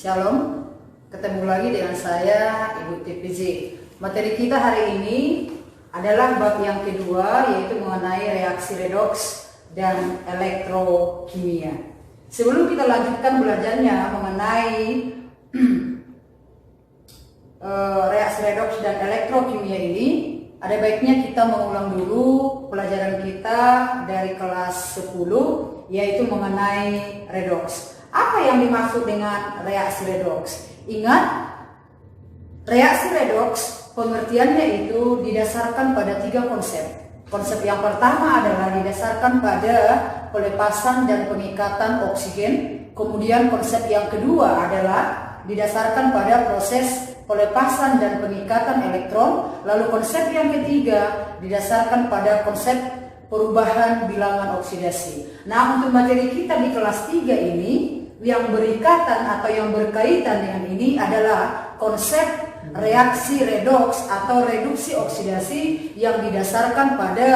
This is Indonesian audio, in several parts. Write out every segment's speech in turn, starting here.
Shalom, ketemu lagi dengan saya Ibu TPZ. Materi kita hari ini adalah bab yang kedua, yaitu mengenai reaksi redoks dan elektrokimia. Sebelum kita lanjutkan belajarnya mengenai reaksi redoks dan elektrokimia ini, ada baiknya kita mengulang dulu pelajaran kita dari kelas 10, yaitu mengenai redoks. Apa yang dimaksud dengan reaksi redoks? Ingat, reaksi redoks pengertiannya itu didasarkan pada 3 konsep. Konsep yang pertama adalah didasarkan pada pelepasan dan pengikatan oksigen. Kemudian konsep yang kedua adalah didasarkan pada proses pelepasan dan pengikatan elektron. Lalu konsep yang ketiga didasarkan pada konsep perubahan bilangan oksidasi. Nah, untuk materi kita di kelas 3 ini, yang berikatan atau yang berkaitan dengan ini adalah konsep reaksi redoks atau reduksi oksidasi yang didasarkan pada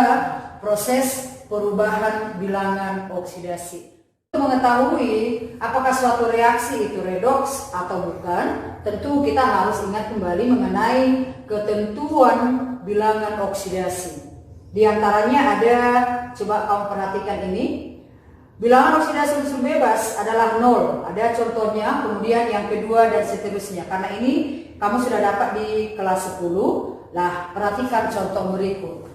proses perubahan bilangan oksidasi. Untuk mengetahui apakah suatu reaksi itu redoks atau bukan, tentu kita harus ingat kembali mengenai ketentuan bilangan oksidasi. Di antaranya ada, coba kamu perhatikan ini, bilangan oksidasi unsur bebas adalah 0. Ada contohnya, kemudian yang kedua dan seterusnya. Karena ini kamu sudah dapat di kelas 10. Lah, perhatikan contoh berikut.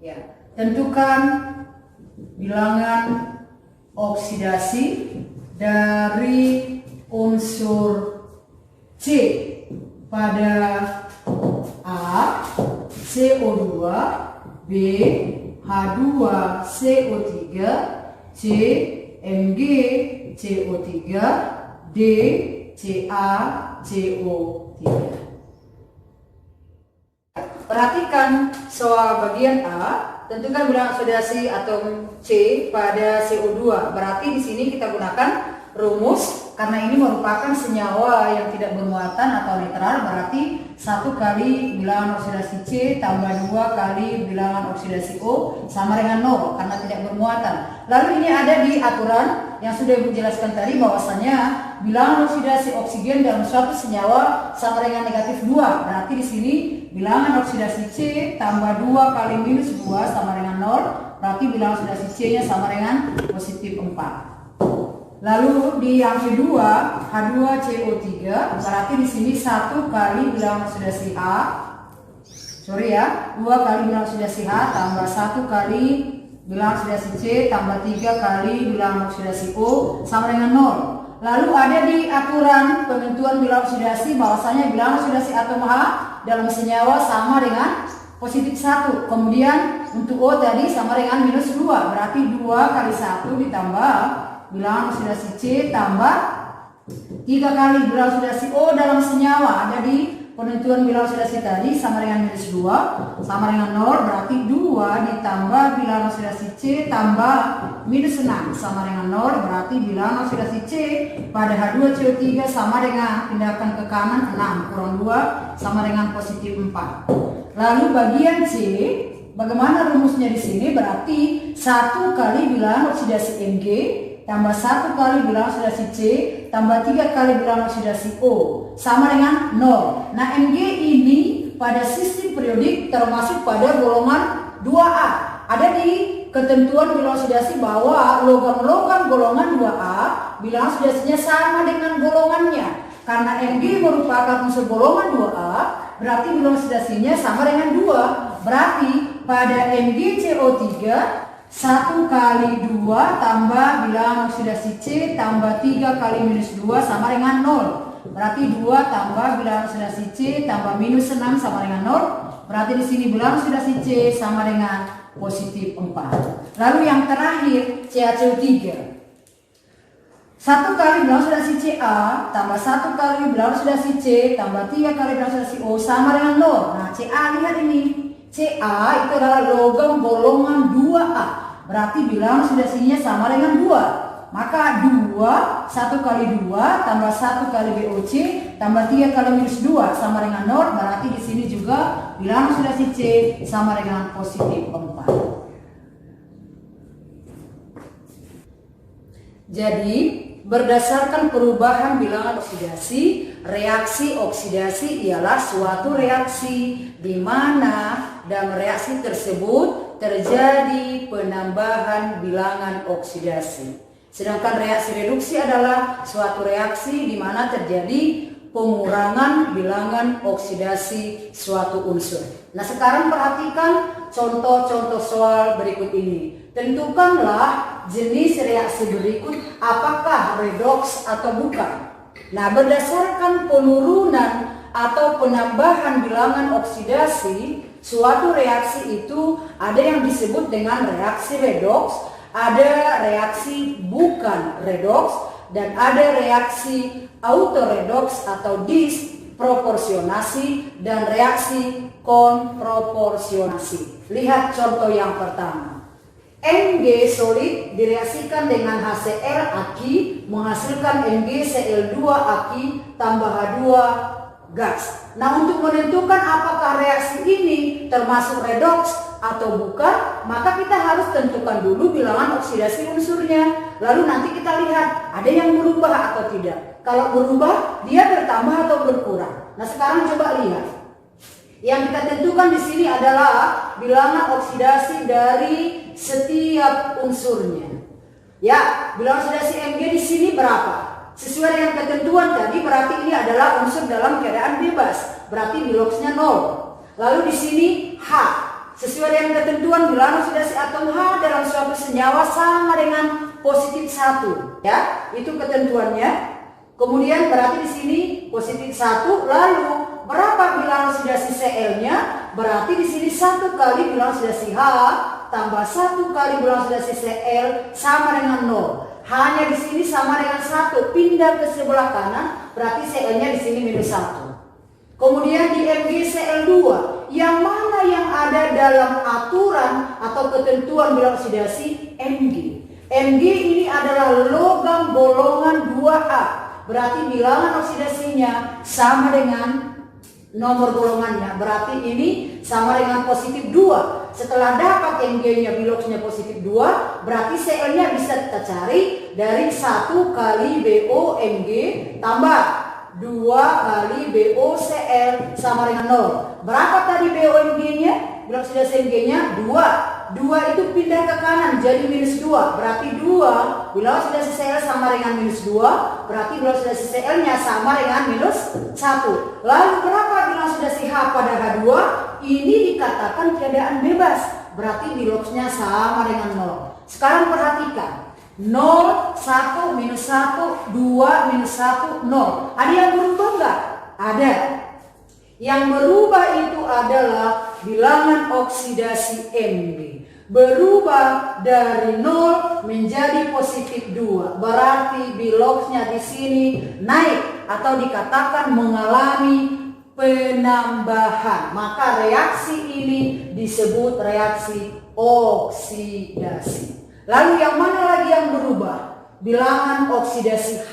Ya, tentukan bilangan oksidasi dari unsur C pada A, CO2, B, H2CO3, C, Mg, CO3, D, CaCO3. Perhatikan soal bagian A, tentukan bilangan oksidasi atom C pada CO2. Berarti di sini kita gunakan rumus karena ini merupakan senyawa yang tidak bermuatan atau netral, berarti 1 kali bilangan oksidasi C tambah 2 kali bilangan oksidasi O sama dengan 0 karena tidak bermuatan. Lalu ini ada di aturan yang sudah Ibu jelaskan tadi bahwasanya bilangan oksidasi oksigen dalam suatu senyawa sama dengan negatif 2. Berarti di sini bilangan oksidasi C tambah 2 kali minus 2 sama dengan 0. Berarti bilangan oksidasi C-nya sama dengan positif 4. Lalu di yang kedua, H2CO3, berarti di sini 1 kali bilangan oksidasi H, 2 kali bilangan oksidasi H tambah 1 kali bilangan oksidasi C tambah 3 kali bilangan oksidasi O sama dengan 0. Lalu ada di aturan penentuan bilangan oksidasi bahwasanya bilangan oksidasi atom H dalam senyawa sama dengan positif 1. Kemudian untuk O tadi sama dengan minus 2, berarti 2 kali 1 ditambah bilangan oksidasi C tambah 3 kali bilangan oksidasi O dalam senyawa. Ada di penentuan bilangan oksidasi tadi sama dengan minus 2 sama dengan 0, berarti 2 ditambah bilangan oksidasi C tambah minus 6 sama dengan 0, berarti bilangan oksidasi C pada H2CO3 sama dengan, pindahkan ke kanan, 6 kurang 2 sama dengan positif 4. Lalu bagian C, bagaimana rumusnya di sini? Berarti 1 kali bilangan oksidasi Mg tambah 1 kali bilangan oksidasi C tambah 3 kali bilangan oksidasi O sama dengan 0. Nah, Mg ini pada sistem periodik termasuk pada golongan 2A. Ada di ketentuan bilangan oksidasi bahwa logam-logam golongan 2A bilangan oksidasinya sama dengan golongannya. Karena Mg merupakan unsur golongan 2A, berarti bilangan oksidasinya sama dengan 2. Berarti pada MgCO3 1 kali 2 tambah bilangan oksidasi C tambah 3 kali minus 2 sama dengan 0. Berarti 2 tambah bilangan oksidasi C tambah minus 6 sama dengan 0. Berarti di sini bilangan oksidasi C sama dengan positif 4. Lalu yang terakhir CaCO3. 1 kali bilangan oksidasi Ca tambah 1 kali bilangan oksidasi C tambah 3 kali bilangan oksidasi O sama dengan 0. Nah, Ca lihat ini. Ca itu adalah logam golongan 2A. Berarti bilangan oksidasinya sama dengan 2. Maka 1 kali 2 tambah 1 kali BOC tambah 3 kali minus 2 sama dengan 0. Berarti di sini juga bilangan oksidasi C sama dengan positif 4. Jadi, berdasarkan perubahan bilangan oksidasi, reaksi oksidasi ialah suatu reaksi di mana dalam reaksi tersebut terjadi penambahan bilangan oksidasi. Sedangkan reaksi reduksi adalah suatu reaksi di mana terjadi pengurangan bilangan oksidasi suatu unsur. Nah, sekarang perhatikan contoh-contoh soal berikut ini. Tentukanlah jenis reaksi berikut apakah redoks atau bukan. Nah, berdasarkan penurunan atau penambahan bilangan oksidasi suatu reaksi itu ada yang disebut dengan reaksi redoks, ada reaksi bukan redoks, dan ada reaksi autoredoks atau disproporsionasi dan reaksi konproporsionasi. Lihat contoh yang pertama. Mg solid direaksikan dengan HCl aki menghasilkan MgCl2 aki tambah H2 gas. Nah, untuk menentukan apakah reaksi ini termasuk redoks atau bukan, maka kita harus tentukan dulu bilangan oksidasi unsurnya. Lalu nanti kita lihat ada yang berubah atau tidak. Kalau berubah, dia bertambah atau berkurang. Nah, sekarang coba lihat. Yang kita tentukan di sini adalah bilangan oksidasi dari setiap unsurnya. Ya, bilangan oksidasi Mg di sini berapa? Sesuai dengan ketentuan tadi, berarti ini adalah unsur dalam keadaan bebas. Berarti biloksnya 0. Lalu di sini H. Sesuai dengan ketentuan bilangan oksidasi atom H dalam suatu senyawa sama dengan positif 1. Ya, itu ketentuannya. Kemudian berarti di sini positif 1. Lalu berapa bilangan oksidasi Cl-nya? Berarti di sini 1 kali bilangan oksidasi H tambah 1 kali bilangan oksidasi Cl sama dengan 0. Hanya di sini sama dengan 1, pindah ke sebelah kanan, berarti Cl-nya di sini minus 1. Kemudian di MgCl2, yang mana yang ada dalam aturan atau ketentuan bilangan oksidasi? Mg. Mg ini adalah logam golongan 2A. Berarti bilangan oksidasinya sama dengan nomor golongannya. Berarti ini sama dengan positif 2. Setelah dapat Mg-nya biloksnya positif 2, berarti Cl-nya bisa kita cari dari 1 kali BO Mg tambah 2 kali BOCl sama dengan 0. Berapa tadi BOMG-nya? Bilang sudah Mg-nya 2. 2 itu pindah ke kanan jadi minus 2. Berarti 2 bilang sudah Cl sama dengan minus 2. Berarti bilang sudah Cl-nya sama dengan minus 1. Lalu berapa bilang sudah H pada H2? Ini dikatakan keadaan bebas. Berarti biloksnya sama dengan 0. Sekarang perhatikan. 0, 1, minus 1, 2, minus 1, 0. Ada yang berubah enggak? Ada. Yang berubah itu adalah bilangan oksidasi Mg. Berubah dari 0 menjadi positif 2. Berarti biloksnya di sini naik atau dikatakan mengalami penambahan. Maka reaksi ini disebut reaksi oksidasi. Lalu yang mana lagi yang berubah? Bilangan oksidasi H,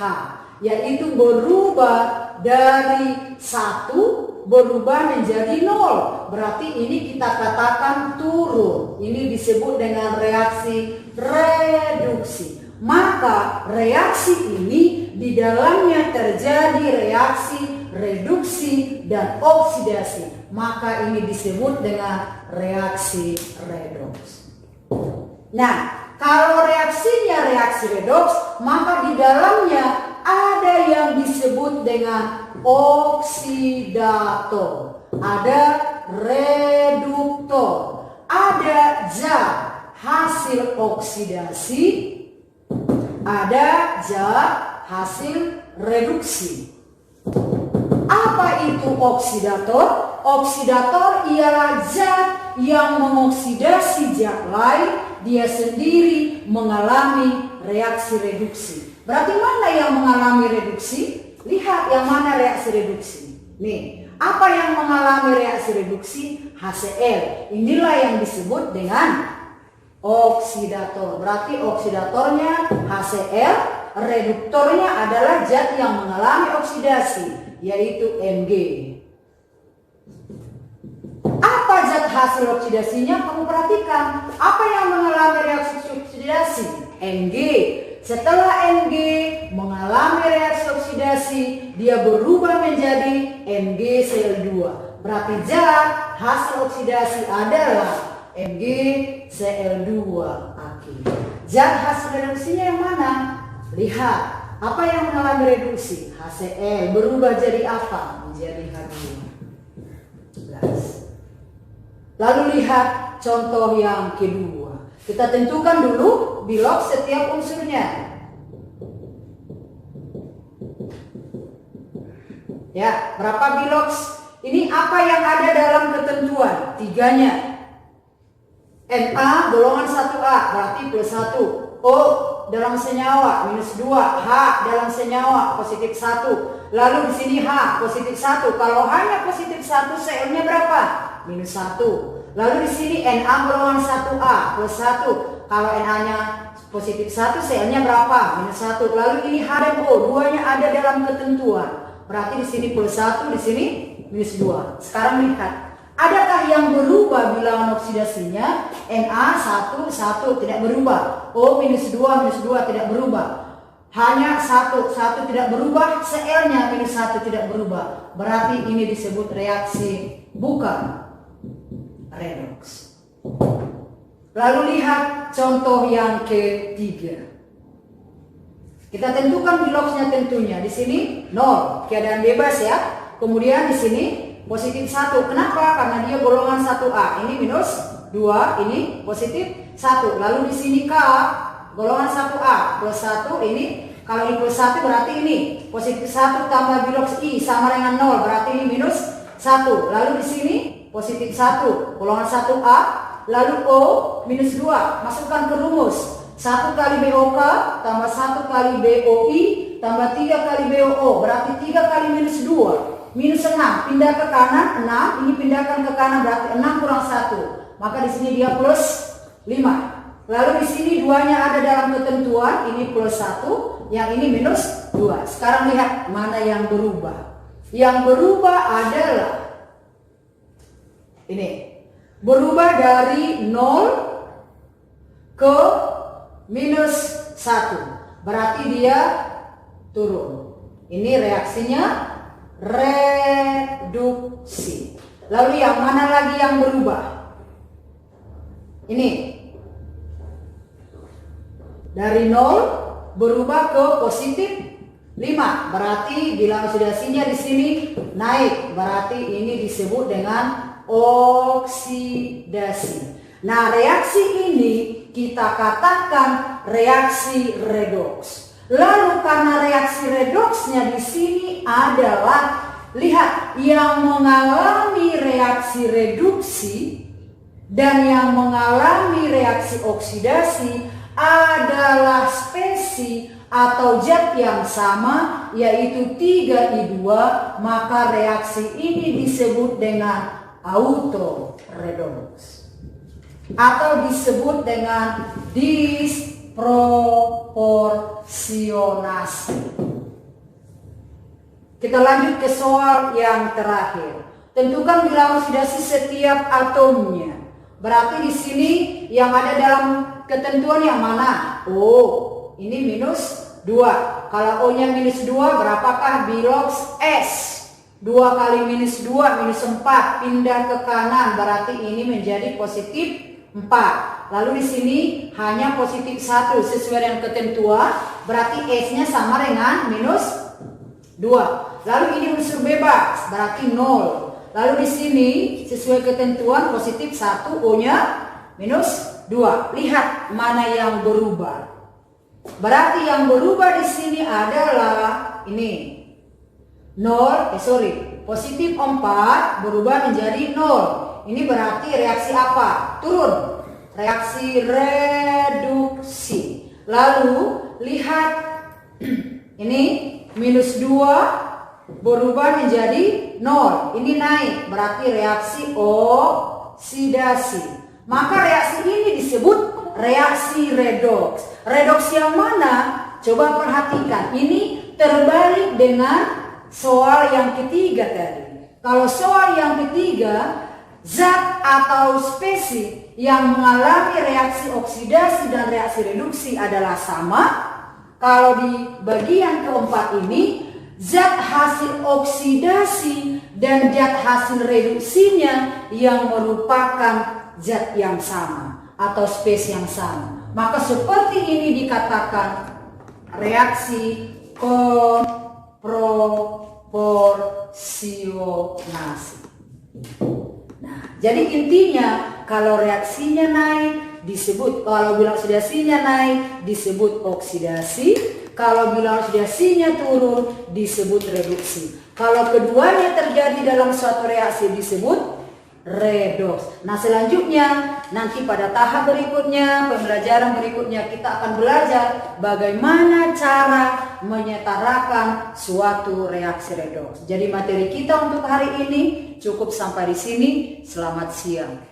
yaitu berubah dari 1 berubah menjadi 0. Berarti ini kita katakan turun. Ini disebut dengan reaksi reduksi. Maka reaksi ini di dalamnya terjadi reaksi reduksi dan oksidasi. Maka ini disebut dengan reaksi redoks. Nah, kalau reaksinya reaksi redoks, maka di dalamnya ada yang disebut dengan oksidator, ada reduktor, ada zat hasil oksidasi, ada zat hasil reduksi. Apa itu oksidator? Oksidator ialah zat yang mengoksidasi zat lain, dia sendiri mengalami reaksi reduksi. Berarti mana yang mengalami reduksi? Lihat yang mana reaksi reduksi. Nih, apa yang mengalami reaksi reduksi? HCl. Inilah yang disebut dengan oksidator. Berarti oksidatornya HCl, reduktornya adalah zat yang mengalami oksidasi, yaitu Mg. Apa zat hasil oksidasinya? Kamu perhatikan. Apa yang mengalami reaksi oksidasi? Mg. Setelah Mg mengalami reaksi oksidasi, dia berubah menjadi MgCl2. Berarti zat hasil oksidasi adalah MgCl2 aktif. Zat hasil reduksinya yang mana? Lihat, apa yang mengalami reduksi? HCl berubah jadi apa? Menjadi H2. Lalu lihat contoh yang kedua. Kita tentukan dulu bilog setiap unsurnya. Ya, berapa bilog? Ini apa yang ada dalam ketentuan? Tiganya. Na golongan 1A berarti plus 1. O dalam senyawa minus 2. H dalam senyawa positif 1. Lalu di sini H positif 1. Kalau hanya positif 1, Cl-nya berapa? Minus 1. Lalu di sini Na golongan 1A plus 1. Kalau Na-nya positif 1, Cl-nya berapa? Minus 1. Lalu ini H dan O, duanya ada dalam ketentuan. Berarti di sini plus 1, di sini minus 2. Sekarang lihat, adakah yang berubah bilangan oksidasinya? Na 1 tidak berubah. O minus 2 tidak berubah. Hanya 1 tidak berubah. Cl-nya minus 1 tidak berubah. Berarti ini disebut reaksi bukan redoks. Lalu lihat contoh yang ketiga. Kita tentukan bilogsnya tentunya. Di sini 0, keadaan bebas ya. Kemudian di sini positif 1. Kenapa? Karena dia golongan 1A. Ini minus 2, ini positif 1. Lalu di sini K golongan 1A plus 1. Ini kalau ini plus 1 berarti ini positif 1 tambah bilogs I sama dengan 0. Berarti ini minus 1. Lalu di sini positif 1 golongan 1A. Lalu O minus 2. Masukkan ke rumus. 1 kali BOK tambah 1 kali BOI tambah 3 kali BOO. Berarti 3 kali minus 2. Minus 6. Pindah ke kanan 6. Ini pindahkan ke kanan berarti 6 kurang 1. Maka di sini dia plus 5. Lalu di sini duanya ada dalam ketentuan. Ini plus 1. Yang ini minus 2. Sekarang lihat mana yang berubah. Yang berubah adalah ini. Berubah dari 0 ke minus 1. Berarti dia turun. Ini reaksinya reduksi. Lalu yang mana lagi yang berubah? Ini. Dari 0 berubah ke positif 5. Berarti bilangan oksidasinya di sini naik. Berarti ini disebut dengan oksidasi. Nah, reaksi ini kita katakan reaksi redoks. Lalu karena reaksi redoksnya di sini adalah, lihat, yang mengalami reaksi reduksi dan yang mengalami reaksi oksidasi adalah spesies atau zat yang sama, yaitu 3I2, maka reaksi ini disebut dengan autoredoks atau disebut dengan disproporsionasi. Kita lanjut ke soal yang terakhir. Tentukan bilangan oksidasi setiap atomnya. Berarti di sini yang ada dalam ketentuan yang mana? O, ini minus 2. Kalau O-nya minus 2, berapakah bilogs S? 2 kali minus 2 minus 4, pindah ke kanan, berarti ini menjadi positif 4. Lalu di sini hanya positif 1 sesuai dengan ketentuan, berarti S-nya sama dengan minus 2. Lalu ini unsur bebas, berarti 0. Lalu di sini sesuai ketentuan positif 1, O-nya minus 2. Lihat mana yang berubah. Berarti yang berubah di sini adalah ini. Positif 4 berubah menjadi 0. Ini berarti reaksi apa? Turun. Reaksi reduksi. Lalu lihat ini minus 2 berubah menjadi 0. Ini naik, berarti reaksi oksidasi. Maka reaksi ini disebut reaksi redoks. Redoks yang mana? Coba perhatikan. Ini terbalik dengan soal yang ketiga tadi. Kalau soal yang ketiga, zat atau spesies yang mengalami reaksi oksidasi dan reaksi reduksi adalah sama, kalau di bagian keempat ini, zat hasil oksidasi dan zat hasil reduksinya yang merupakan zat yang sama atau spesies yang sama. Maka seperti ini dikatakan reaksi konproporsionasi. Nah, jadi intinya kalau reaksinya naik disebut, kalau bilang oksidasinya naik disebut oksidasi, kalau bilang oksidasinya turun disebut reduksi. Kalau keduanya terjadi dalam suatu reaksi disebut redoks. Nah, selanjutnya nanti pada tahap berikutnya, pembelajaran berikutnya kita akan belajar bagaimana cara menyetarakan suatu reaksi redoks. Jadi materi kita untuk hari ini cukup sampai di sini. Selamat siang.